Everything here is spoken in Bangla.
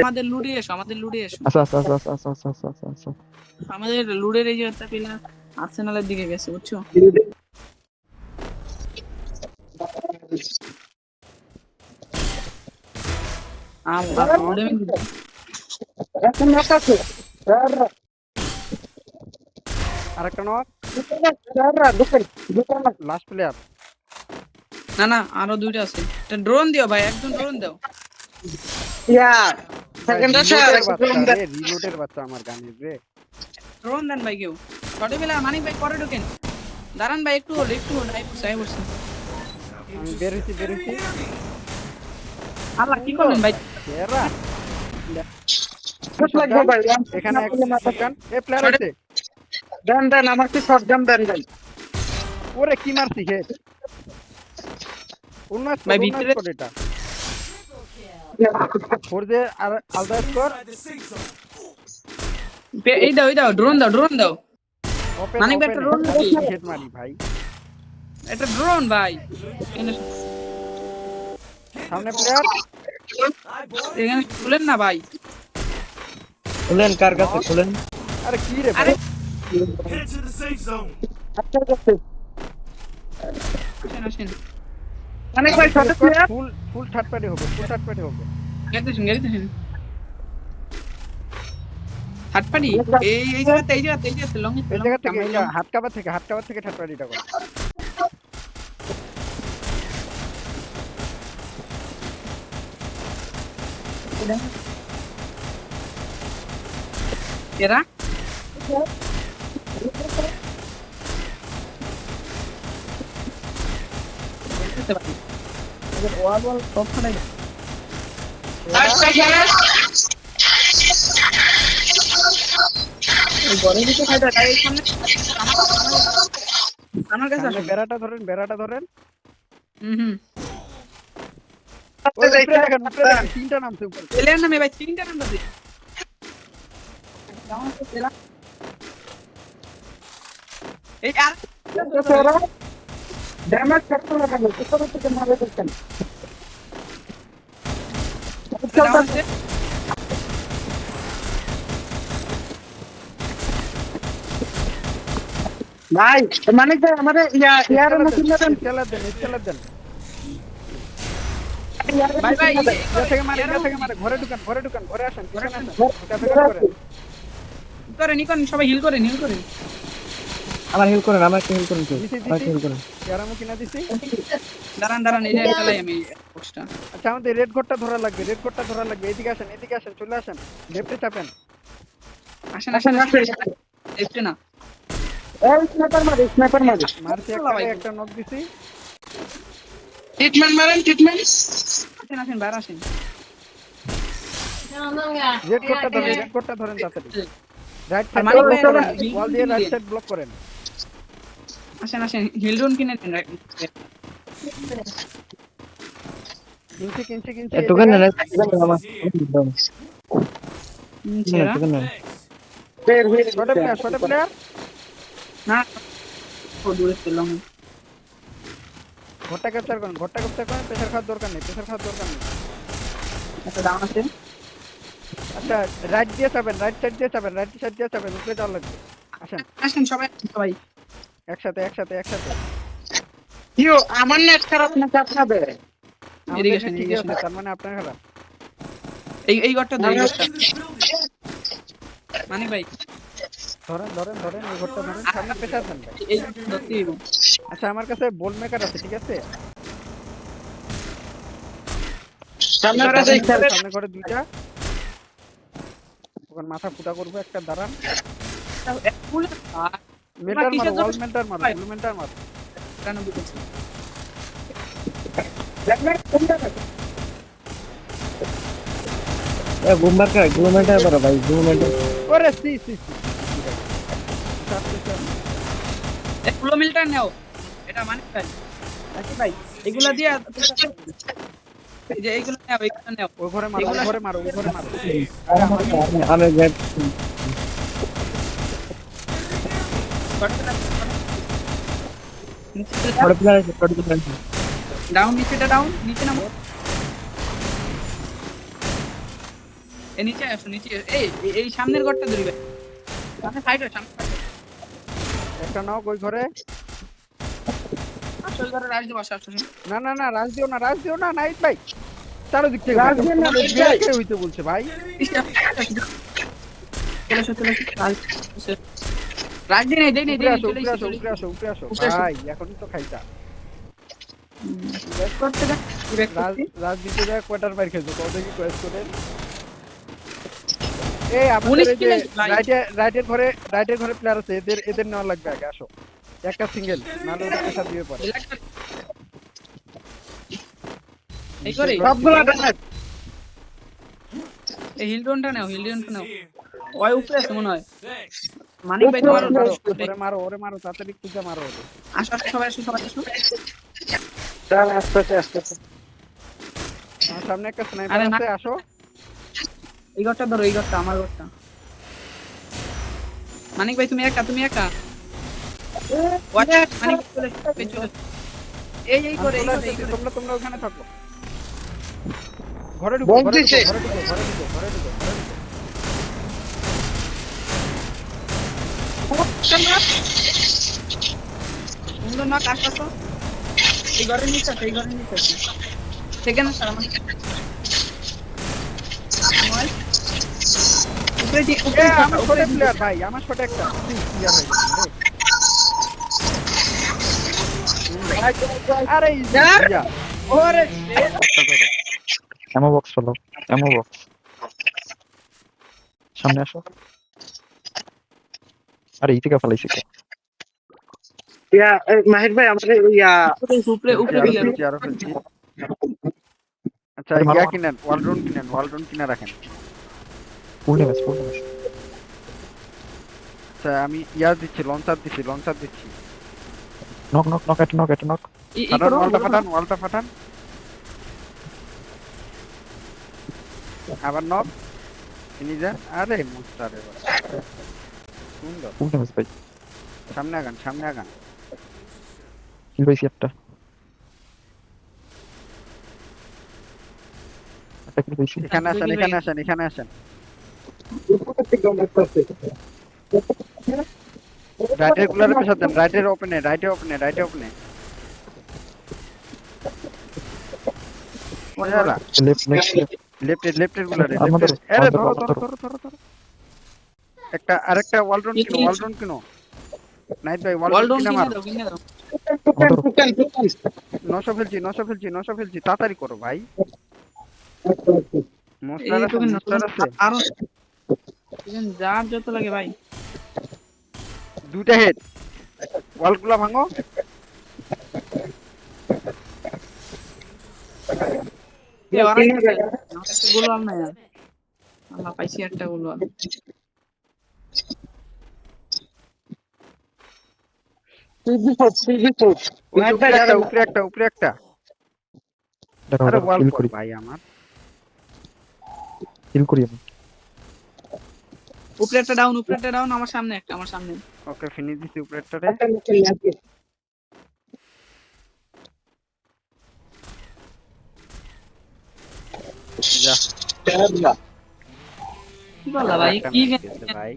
আমাদের লুডে এসো আচ্ছা আচ্ছা আচ্ছা আচ্ছা আচ্ছা আচ্ছা আচ্ছা আচ্ছা আমাদের লুডের এই যে একটা প্লেয়ার আর্সেনালের দিকে গেছে বুঝছো লুডে আরেকটা নক লাস্ট প্লেয়ার। না না আরো দুইটা আছে একটা ড্রোন দিও ভাই একজন ড্রোন দাও রিলোডের বাচ্চা আমার গানের রে। ড্রোন দেন ভাই কেউ ছোট বেলা মানিক ভাই পরে ঢোকেন দাঁড়ান ভাই একটু হোল্ড আই বসছি আমি বের হইছি আল্লাহ কি করলেন ভাই এরা এখানে এক শটগান এ প্লেয়ার আছে দেন আমাকে শটগান দেন ভাই। ওরে কি মারছি হেড উন্নয়ন ভাই ভিতরে এটা ফোর দে আর আলদা স্কোর এই দাও ড্রোন দাও মানিক ভাই একটা ড্রোন হেড মারি ভাই একটা ড্রোন ভাই সামনে প্লেয়ার এখানে খুলেন না ভাই খুলেন কার কাছে খুলেন আরে কি রে আরে আসেন অনেক ভাই শট প্লেয়ার ফুল থার্ড পার্টি হবে গেছে হাত পানি এই জায়গাতে লং এই জায়গা থেকে হাত কাভার থেকে থার্ড পার্টিটা করে এরা ওয়াল সব ফাটাই ঘরের ভিতরে ফাটা গাড়ির সামনে আমার কাছে আসুন বেড়াটা ধরেন হুম ওই দেখেন তিনটা নামছে উপরে প্লেয়ার নামে ভাই তিনটা নাম্বার দিই এই আর ড্যামেজ করতে হবে উপর থেকে মারতে দিচ্ছেন ভাই মানে যে আমাদের ইয়ার মধ্যে স্কেলার দেন ভাই ভাই থেকে মারে ঘরে ঢুকান ঘরে আসেন করেন সবাই হিল করেন আমার হেল্প করেন আমাকে হেল্প করেন ইয়ারামু কিনা দিছি দাঁড়ান এটা চালাই আমি বক্সটা আচ্ছা আমাদের রেড কোডটা ধরা লাগবে এদিকে আসেন চলে আসেন লেফটে চাপেন আসেন লেফটে না এই স্নাইপার মারে মারছি একটা নক দিছি ট্রিটমেন্ট আসেন বাইরে আসেন রেড কোডটা ধরেন তাড়াতাড়ি রাইট আর মানিক ভাই ওয়াল দিয়ে রাইট সাইড ব্লক করেন আসেন হিল ড্রোন কিনে নেন কিনছি এত কেন না আমার ছেড়া ছোট প্লেয়ার না ও দূরে ছিলাম ঘরটা ক্যাপচার করেন প্রেসার খাওয়ার দরকার নেই একটা ডাউন আছে আচ্ছা রাইট সাইড দিয়ে যাবেন উপরে যাওয়া লাগবে আসেন সবাই একসাথে ইয়ো আমার নেট খারাপ না আপনাদের এদিকে আসেন তার মানে আপনার খারাপ এই ঘরটা ধরে মানিক ভাই ধরেন এই ঘরটা ধরেন সামনে প্রেসার দেন ভাই এই ধরতে দিব আচ্ছা আমার কাছে বোল মেকার আছে ঠিক আছে সামনে করে দুইটা ওখানে মাথা ফুটা করবো একটা দাঁড়ান মেন্টার মারো গুলোমেন্টার করো ভাই ওরে সি কিলোমিটার নাও এটা মানে ভাই এগুলা দিয়া এই যে এইগুলো নাও ওই ঘরে মারো আমি ডাউন নিচে নামো এই নিচে আসো নিচে এই সামনের ঘরটা ধরবে সামনে ফাইট হয় সামনে fight হয়। একটা নাও কই ঘরে আসল ঘরে রাজ দেব আসো আসো না না না রাজ দিও না নাইট ভাই চারদিক থেকে রাজ দিও না, তোমাদের নাইট বের ভাই। কে হইতে বলছে ভাই রাজ দিন এই দেই নেই উপরে দেই আসো চলে উপরে আসো চলে উপরে আসো উপরে আসো উপরে আসো। ভাই এখনই তো খাইতা ব্যাক করতে দা ব্যাক রাজ করতে রাজনীতি দেখ কোয়ার্টার বাইর খেলছো কত কি কোয়েস্ট করে এই আমাদের 19 এই যে কিলো ভাই। রাইটের ঘরে প্লেয়ার আছে এদের নেওয়া লাগবে আগে আসো একটা সিঙ্গেল নালে ওটা পেশা দিয়ে পড়ে এই করে সবগুলো ড্যামেজ এই হিলডনটা নাও ওই উপরে আছে মনে হয় মানিক ভাই তোমার ওরে মারো তাড়াতাড়ি খুঁজে মারো ওরে আসো আসো সবাই আসো আস্তে আমার সামনে একটা স্নাইপার আরে না। আছে আসো এই ঘরটা ধরো এই ঘরটা আমার ঘরটা মানিক ভাই তুমি একা ওয়াচ মানিক ভাই, চলে এই করে এই করে, এই করে। তোমরা ওখানে থাকো ঘরে ঢুকো বলতেছে। ঘরে ঢুকো সুন্দর না কাজ করছো এই ঘরের নিচে সেকেন্ড স্যার আমার উপরে দিয়ে এ আমার ছোট প্লেয়ার ভাই আমার ছোট একটা প্লেয়ার হয়ে গেছে রে। আরে ইয়া ওরে এমো বক্স ফলো এমো বক্স সামনে আসো আরে ইতিকা ফলাইছি কে মাহির ভাই আমাদের উপরে দিলে আরো ফেলছি আচ্ছা আরে মারো, ইয়া মারো। কিনেন ওয়ালরুন কিনে রাখেন ফুল ড্যামেজ আচ্ছা আমি ইয়া দিচ্ছি লঞ্চার দিচ্ছি নক এট নক এই ফাটান করো ওয়ালটা ফাটান আবার নক ফিনিজার আরে মুস্তারে সুন্দর ফুল ড্যামেজ ভাই সামনে আগান কিল পাইছি একটা কিল পাইছি এখানে আসেন রাইটের কুলারে পেছাত দেন রাইটে ওপেনে ওয়ালা লেফটের কুলারে আমাদের আরে আমাদের ধরো একটা আরেকটা ওয়ালরুন কিনো নাইট ভাই ওয়াল ওয়ালরুন ডাউন কিনে মারো কিনে দাও 900 ফেলছি তাড়াতাড়ি করো ভাই মোস্টার এই আছে তোকে মোস্টার আছে আরো যার যত লাগে ভাই দুইটা হেড ওয়ালগুলা ভাঙো এ ওরাই গোলওয়াল না यार আল্লাহ পাইছি একটা গোলওয়াল উপরে একটা আরে ওয়াল কর ভাই আমার কিল করি আমি উপরে একটা ডাউন আমার সামনে ওকে ফিনিশ দিছি উপরে একটারে যা কি বলা ভাই কি ভাই